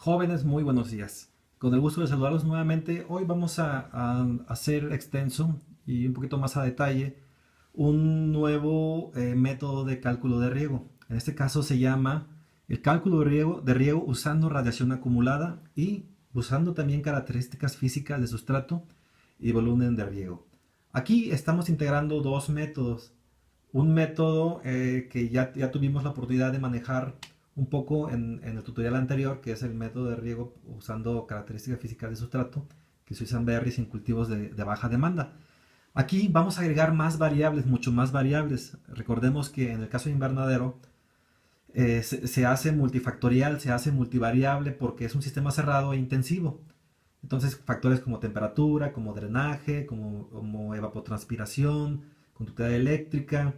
Jóvenes, muy buenos días. Con el gusto de saludarlos nuevamente. Hoy vamos a hacer extenso y un poquito más a detalle un nuevo método de cálculo de riego. En este caso se llama el cálculo de riego usando radiación acumulada y usando también características físicas de sustrato y volumen de riego. Aquí estamos integrando dos métodos. Un método que ya tuvimos la oportunidad de manejar un poco en el tutorial anterior, que es el método de riego usando características físicas de sustrato, que se usan berries en cultivos de baja demanda. Aquí vamos a agregar más variables, mucho más variables. Recordemos que en el caso de invernadero se hace multifactorial, se hace multivariable porque es un sistema cerrado e intensivo. Entonces factores como temperatura, como drenaje, como evapotranspiración, conductividad eléctrica,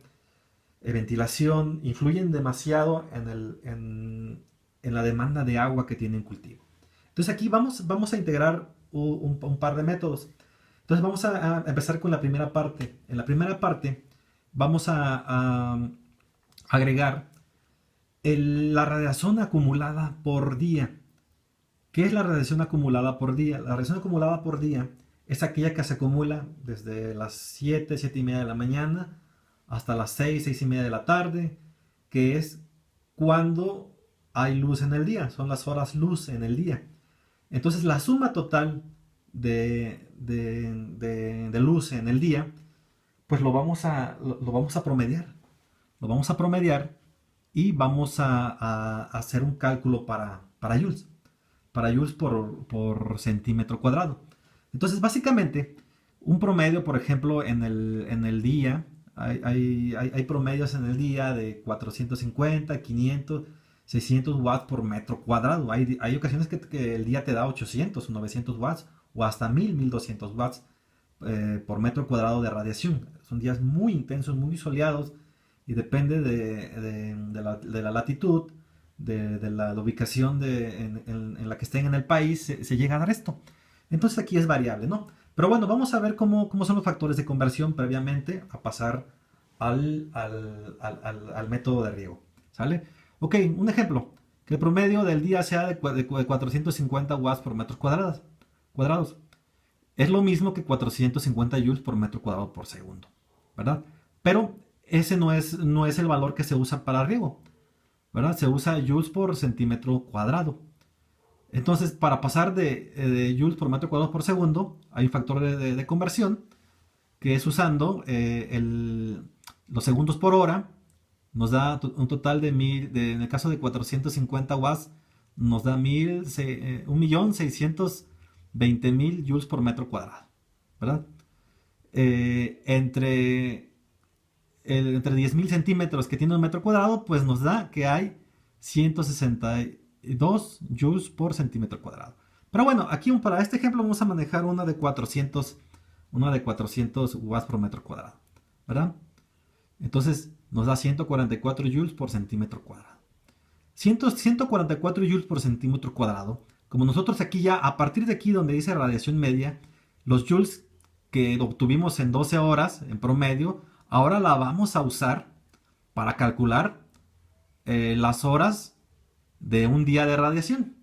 ventilación, influyen demasiado en la demanda de agua que tiene un cultivo. Entonces aquí vamos a integrar un par de métodos. Entonces vamos a empezar con la primera parte. En la primera parte vamos a agregar la radiación acumulada por día. ¿Qué es la radiación acumulada por día? La radiación acumulada por día es aquella que se acumula desde las 7, 7 y media de la mañana hasta las 6, 6 y media de la tarde, que es cuando hay luz en el día, son las horas luz en el día. Entonces la suma total de luz en el día, pues lo vamos a promediar. Lo vamos a promediar y vamos a hacer un cálculo para joules. Para joules por centímetro cuadrado. Entonces, básicamente, un promedio, por ejemplo, en el día, hay promedios en el día de 450, 500, 600 watts por metro cuadrado. Hay ocasiones que el día te da 800 o 900 watts o hasta 1000, 1200 watts por metro cuadrado de radiación. Son días muy intensos, muy soleados y depende de la latitud, de la ubicación en la que estén en el país, se llega a dar esto. Entonces aquí es variable, ¿no? Pero bueno, vamos a ver cómo son los factores de conversión previamente a pasar al método de riego. ¿Sale? Ok, un ejemplo. Que el promedio del día sea de 450 watts por metros cuadrados. Es lo mismo que 450 joules por metro cuadrado por segundo, ¿verdad? Pero ese no es el valor que se usa para riego, ¿verdad? Se usa joules por centímetro cuadrado. Entonces, para pasar de joules por metro cuadrado por segundo, hay un factor de conversión que es usando los segundos por hora. Nos da un total en el caso de 450 watts, nos da 1.620.000 joules por metro cuadrado, ¿verdad? Entre 10.000 centímetros que tiene un metro cuadrado, pues nos da que hay 162 joules por centímetro cuadrado. Pero bueno, aquí para este ejemplo vamos a manejar una de 400 watts por metro cuadrado, ¿verdad? Entonces nos da 144 joules por centímetro cuadrado. 144 joules por centímetro cuadrado. Como nosotros aquí ya, a partir de aquí donde dice radiación media, los joules que obtuvimos en 12 horas en promedio, ahora la vamos a usar para calcular las horas de un día de radiación.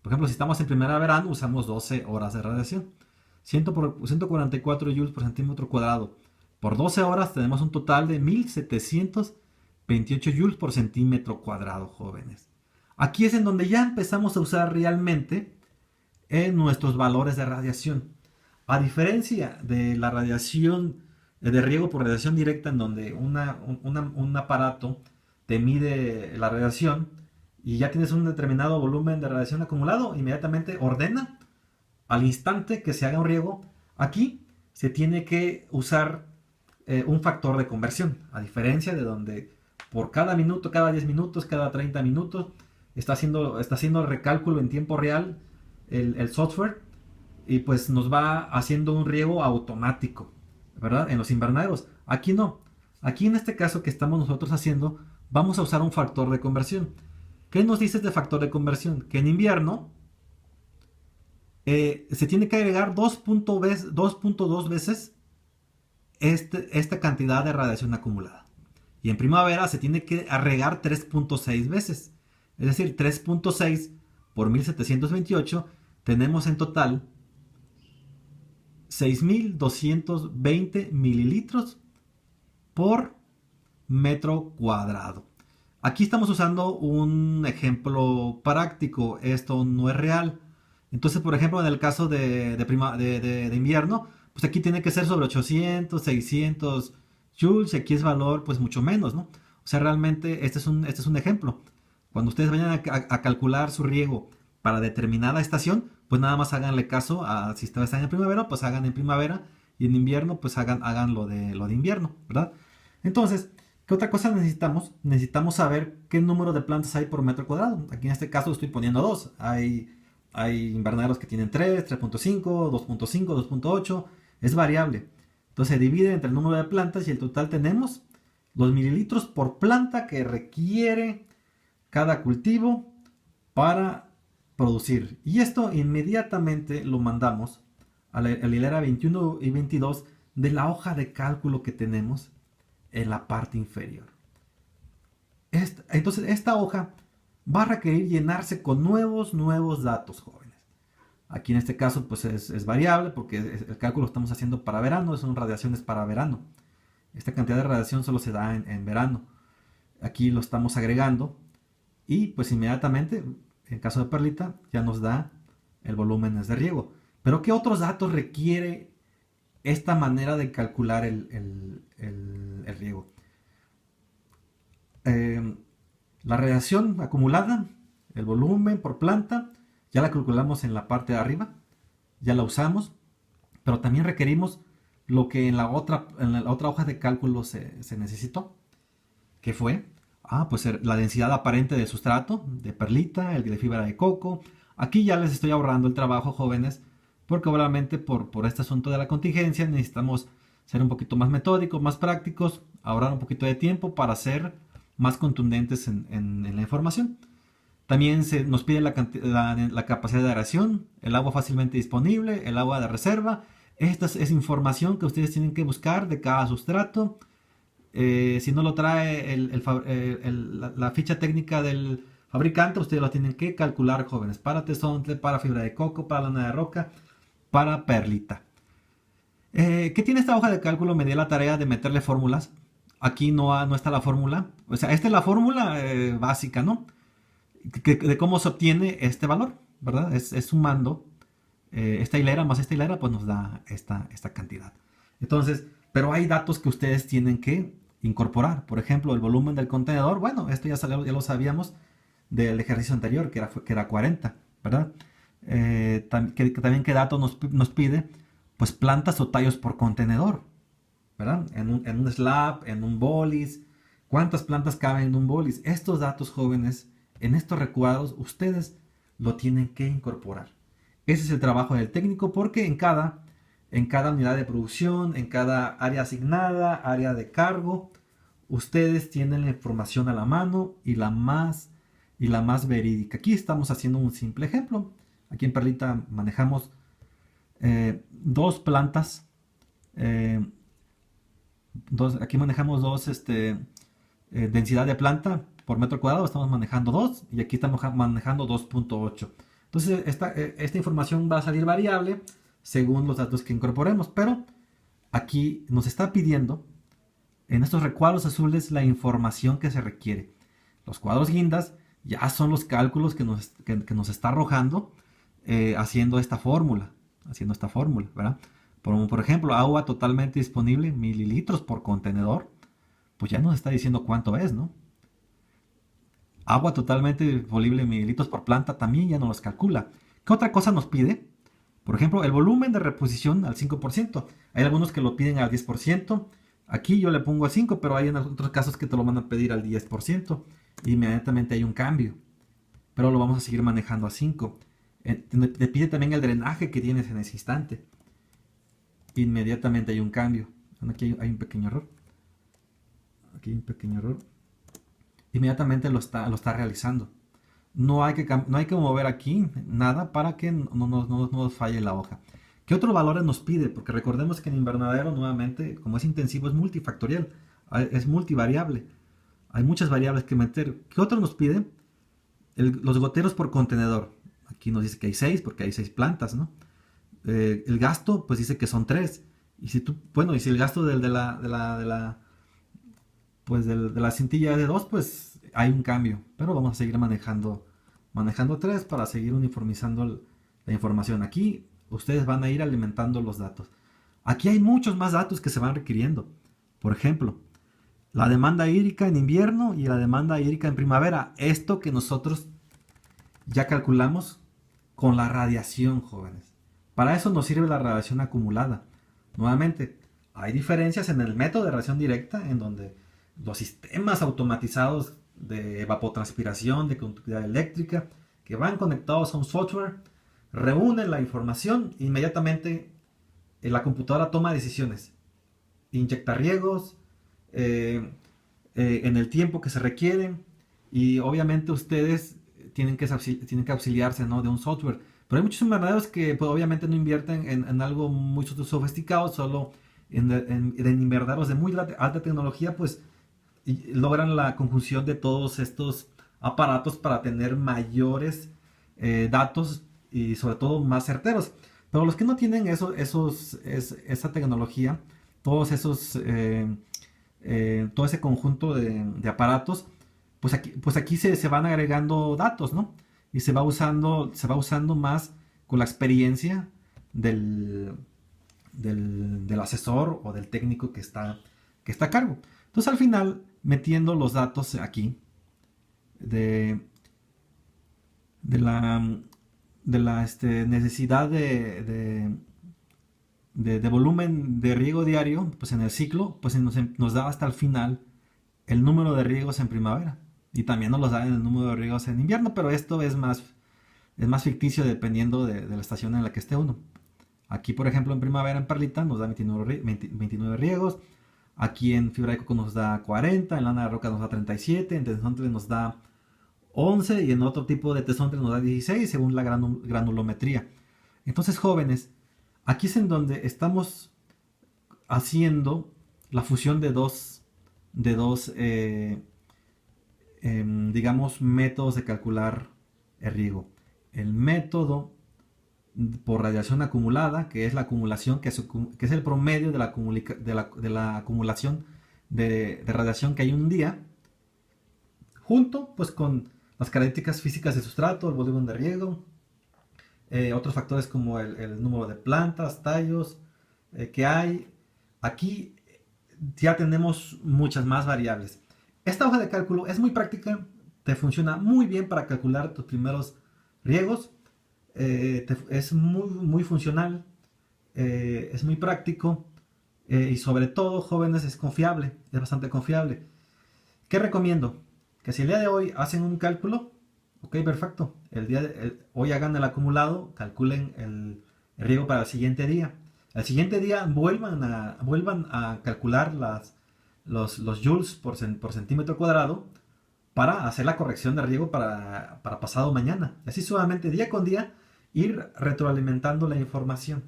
Por ejemplo, si estamos en primavera verano, usamos 12 horas de radiación. 144 joules por centímetro cuadrado. Por 12 horas tenemos un total de 1728 joules por centímetro cuadrado, jóvenes. Aquí es en donde ya empezamos a usar realmente nuestros valores de radiación. A diferencia de la radiación de riego por radiación directa, en donde un aparato te mide la radiación y ya tienes un determinado volumen de radiación acumulado, inmediatamente ordena al instante que se haga un riego. Aquí se tiene que usar un factor de conversión, a diferencia de donde por cada minuto, cada 10 minutos, cada 30 minutos está haciendo el recálculo en tiempo real el software y pues nos va haciendo un riego automático, ¿verdad? En los invernaderos. Aquí no. Aquí en este caso que estamos nosotros haciendo, vamos a usar un factor de conversión. ¿Qué nos dice de factor de conversión? Que en invierno se tiene que agregar 2.2 veces esta cantidad de radiación acumulada. Y en primavera se tiene que agregar 3.6 veces. Es decir, 3.6 por 1728, tenemos en total 6.220 mililitros por metro cuadrado. Aquí estamos usando un ejemplo práctico, esto no es real. Entonces, por ejemplo, en el caso de invierno, pues aquí tiene que ser sobre 800, 600 joules, y aquí es valor pues mucho menos, ¿no? O sea, realmente este es un ejemplo. Cuando ustedes vayan a calcular su riego para determinada estación, pues nada más háganle caso a si están en primavera, pues hagan en primavera, y en invierno, pues hagan lo de invierno, ¿verdad? Entonces, ¿qué otra cosa necesitamos? Necesitamos saber qué número de plantas hay por metro cuadrado. Aquí en este caso estoy poniendo dos. Hay invernaderos que tienen 3, 3.5, 2.5, 2.8. Es variable. Entonces se divide entre el número de plantas y el total tenemos los mililitros por planta que requiere cada cultivo para producir. Y esto inmediatamente lo mandamos a la hilera 21 y 22 de la hoja de cálculo que tenemos en la parte inferior. Entonces esta hoja va a requerir llenarse con nuevos datos, jóvenes. Aquí en este caso pues es variable porque el cálculo lo estamos haciendo para verano, son radiaciones para verano. Esta cantidad de radiación solo se da en verano. Aquí lo estamos agregando y pues inmediatamente, en caso de perlita, ya nos da el volumen de riego. Pero ¿qué otros datos requiere esta manera de calcular el riego? La radiación acumulada, el volumen por planta, ya la calculamos en la parte de arriba, ya la usamos, pero también requerimos lo que en la otra hoja de cálculo se necesitó, que fue pues la densidad aparente de sustrato, de perlita, el de fibra de coco. Aquí ya les estoy ahorrando el trabajo, jóvenes, porque obviamente por este asunto de la contingencia necesitamos ser un poquito más metódicos, más prácticos, ahorrar un poquito de tiempo para ser más contundentes en la información. También se nos pide la capacidad de aeración, el agua fácilmente disponible, el agua de reserva. Esta es información que ustedes tienen que buscar de cada sustrato. Si no lo trae la ficha técnica del fabricante, ustedes lo tienen que calcular, jóvenes, para tesontle, para fibra de coco, para lana de roca, para perlita. ¿Qué tiene esta hoja de cálculo? Me di la tarea de meterle fórmulas. Aquí no está la fórmula. O sea, esta es la fórmula básica, ¿no? De cómo se obtiene este valor, ¿verdad? Es sumando esta hilera más esta hilera, pues nos da esta cantidad. Entonces, pero hay datos que ustedes tienen que incorporar. Por ejemplo, el volumen del contenedor. Bueno, esto ya lo sabíamos del ejercicio anterior, que era 40, ¿verdad? También qué dato nos pide, pues plantas o tallos por contenedor, ¿verdad? En un slab, en un bolis. ¿Cuántas plantas caben en un bolis? Estos datos, jóvenes, en estos recuadros, ustedes lo tienen que incorporar. Ese es el trabajo del técnico, porque en cada unidad de producción, en cada área asignada, área de cargo, ustedes tienen la información a la mano y la más verídica. Aquí estamos haciendo un simple ejemplo. Aquí en Perlita manejamos dos plantas. Aquí manejamos dos densidad de planta por metro cuadrado. Estamos manejando 2 y aquí estamos manejando 2.8. Entonces esta información va a salir variable según los datos que incorporemos, pero aquí nos está pidiendo en estos recuadros azules la información que se requiere. Los cuadros guindas ya son los cálculos que nos está arrojando haciendo esta fórmula, ¿verdad? Por ejemplo, agua totalmente disponible, mililitros por contenedor, pues ya nos está diciendo cuánto es, ¿no? Agua totalmente disponible, mililitros por planta, también ya nos los calcula. ¿Qué otra cosa nos pide? Por ejemplo, el volumen de reposición al 5%. Hay algunos que lo piden al 10%. Aquí yo le pongo al 5%, pero hay en otros casos que te lo van a pedir al 10%. Inmediatamente hay un cambio. Pero lo vamos a seguir manejando a 5%. Te pide también el drenaje que tienes en ese instante. Inmediatamente hay un cambio. Aquí hay un pequeño error. Aquí hay un pequeño error. Inmediatamente lo está realizando. No hay que mover aquí nada para que no nos falle la hoja. ¿Qué otros valores nos pide? Porque recordemos que en invernadero, nuevamente, como es intensivo, es multifactorial, es multivariable. Hay muchas variables que meter. ¿Qué otro nos pide? Los goteros por contenedor. Aquí nos dice que hay 6 porque hay 6 plantas, ¿no? El gasto, pues dice que son 3. Y si tú, bueno, y si el gasto de la cintilla es de 2, pues hay un cambio. Pero vamos a seguir manejando 3 para seguir uniformizando la información. Aquí ustedes van a ir alimentando los datos. Aquí hay muchos más datos que se van requiriendo. Por ejemplo, la demanda hídrica en invierno y la demanda hídrica en primavera. Esto que nosotros ya calculamos con la radiación, jóvenes. Para eso nos sirve la radiación acumulada. Nuevamente, hay diferencias en el método de radiación directa, en donde los sistemas automatizados de evapotranspiración, de conductividad eléctrica, que van conectados a un software, reúnen la información e inmediatamente la computadora toma decisiones. Inyecta riegos en el tiempo que se requieren y obviamente ustedes tienen que auxiliarse, ¿no?, de un software. Pero hay muchos invernaderos que pues, obviamente no invierten en algo muy sofisticado, solo en invernaderos de muy alta tecnología, pues logran la conjunción de todos estos aparatos para tener mayores datos y sobre todo más certeros. Pero los que no tienen esa tecnología, todos esos, todo ese conjunto de aparatos, pues aquí se van agregando datos, ¿no? Y se va usando más con la experiencia del asesor o del técnico que está a cargo. Entonces al final, metiendo los datos aquí de, de la necesidad de volumen de riego diario, pues en el ciclo, pues nos da hasta el final el número de riegos en primavera. Y también nos los da en el número de riegos en invierno, pero esto es más ficticio dependiendo de la estación en la que esté uno. Aquí, por ejemplo, en primavera en Perlita nos da 29 riegos. Aquí en fibra de coco nos da 40, en lana de roca nos da 37, en tesontle nos da 11 y en otro tipo de tesontle nos da 16 según la granulometría. Entonces, jóvenes, aquí es en donde estamos haciendo la fusión de dos digamos, métodos de calcular el riego. El método por radiación acumulada, que es la acumulación, que es el promedio de la acumulación de radiación que hay un día, junto pues con las características físicas del sustrato, el volumen de riego, otros factores como el número de plantas, tallos que hay. Aquí ya tenemos muchas más variables. Esta hoja de cálculo es muy práctica, te funciona muy bien para calcular tus primeros riegos, es muy, muy funcional, es muy práctico y sobre todo, jóvenes, es confiable, es bastante confiable. ¿Qué recomiendo? Que si el día de hoy hacen un cálculo, ok, perfecto, hoy hagan el acumulado, calculen el riego para el siguiente día. El siguiente día vuelvan a calcular los joules por centímetro cuadrado para hacer la corrección de riego para pasado mañana. Así suavemente, día con día, ir retroalimentando la información.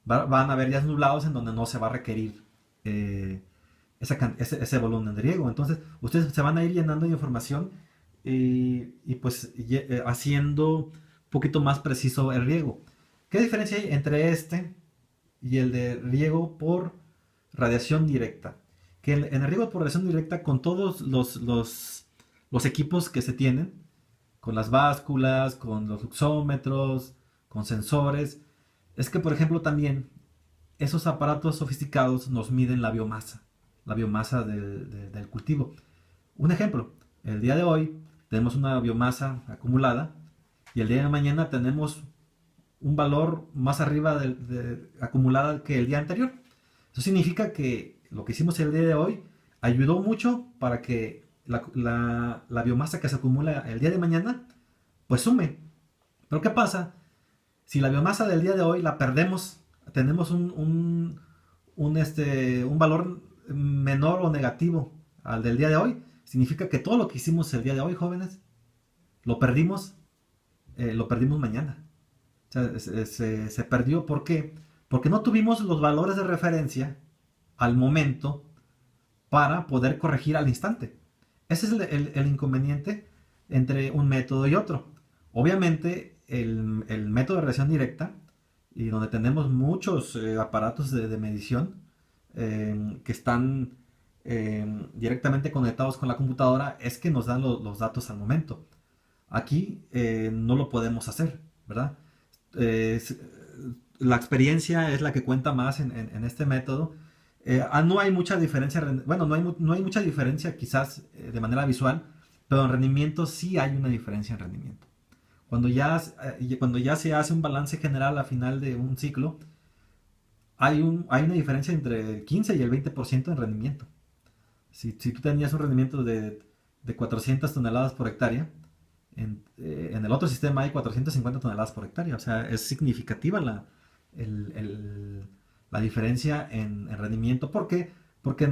Van a haber días nublados en donde no se va a requerir ese volumen de riego. Entonces, ustedes se van a ir llenando de información y pues haciendo un poquito más preciso el riego. ¿Qué diferencia hay entre este y el de riego por radiación directa? Que en el riego por radiación directa, con todos los equipos que se tienen, con las básculas, con los fluxómetros, con sensores, es que por ejemplo también esos aparatos sofisticados nos miden la biomasa del cultivo. Un ejemplo, el día de hoy tenemos una biomasa acumulada y el día de mañana tenemos un valor más arriba acumulada que el día anterior. Eso significa que lo que hicimos el día de hoy ayudó mucho para que la biomasa que se acumula el día de mañana pues sume. Pero ¿qué pasa? Si la biomasa del día de hoy la perdemos, tenemos un valor menor o negativo al del día de hoy, significa que todo lo que hicimos el día de hoy, jóvenes, lo perdimos mañana. O sea, se perdió. ¿Por qué? Porque no tuvimos los valores de referencia al momento para poder corregir al instante. Ese es el inconveniente entre un método y otro. Obviamente, el método de regresión directa, y donde tenemos muchos aparatos de medición que están directamente conectados con la computadora, es que nos dan los datos al momento. Aquí no lo podemos hacer, ¿verdad? Eh, s- la experiencia es la que cuenta más en este método. No hay mucha diferencia, bueno, no hay mucha diferencia quizás de manera visual, pero en rendimiento sí hay una diferencia en rendimiento. Cuando ya se hace un balance general a final de un ciclo, hay una diferencia entre el 15 y el 20% en rendimiento. Si tú tenías un rendimiento de 400 toneladas por hectárea, en el otro sistema hay 450 toneladas por hectárea. O sea, es significativa el- el- la diferencia en rendimiento. ¿Por qué? Porque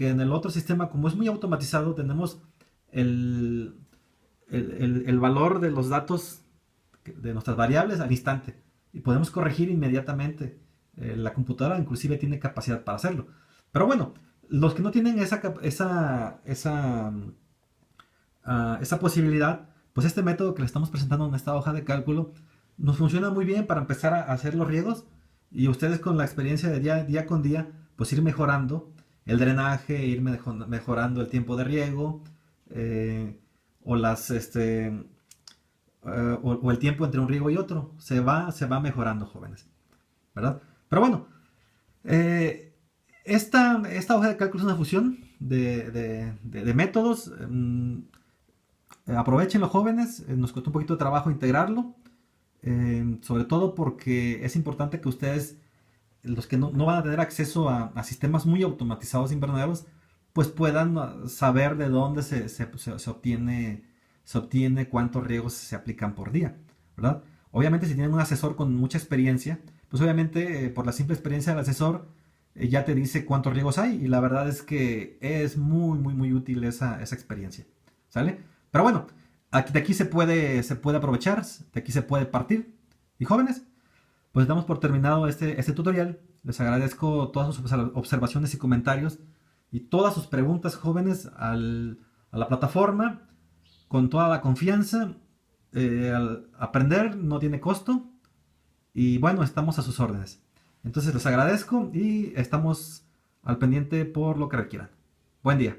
en el otro sistema, como es muy automatizado, tenemos el, el valor de los datos de nuestras variables al instante y podemos corregir inmediatamente. La computadora inclusive tiene capacidad para hacerlo. Pero bueno, los que no tienen esa posibilidad, pues este método que le estamos presentando en esta hoja de cálculo nos funciona muy bien para empezar a hacer los riegos y ustedes con la experiencia de día con día, pues ir mejorando el drenaje, ir mejorando el tiempo de riego o o el tiempo entre un riego y otro. Se va mejorando, jóvenes, ¿verdad? Pero bueno, eh, esta hoja de cálculo es una fusión de métodos. Aprovechen los jóvenes, nos costó un poquito de trabajo integrarlo, sobre todo porque es importante que ustedes, los que no van a tener acceso a sistemas muy automatizados invernaderos, pues puedan saber de dónde se obtiene cuántos riegos se aplican por día, ¿verdad? Obviamente si tienen un asesor con mucha experiencia, pues obviamente por la simple experiencia del asesor ya te dice cuántos riegos hay y la verdad es que es muy, muy, muy útil esa experiencia, ¿sale? Pero bueno, de aquí se puede aprovechar, de aquí se puede partir. Y jóvenes, pues damos por terminado este tutorial. Les agradezco todas sus observaciones y comentarios y todas sus preguntas, jóvenes, a la plataforma con toda la confianza. Al aprender no tiene costo y bueno, estamos a sus órdenes. Entonces les agradezco y estamos al pendiente por lo que requieran. Buen día.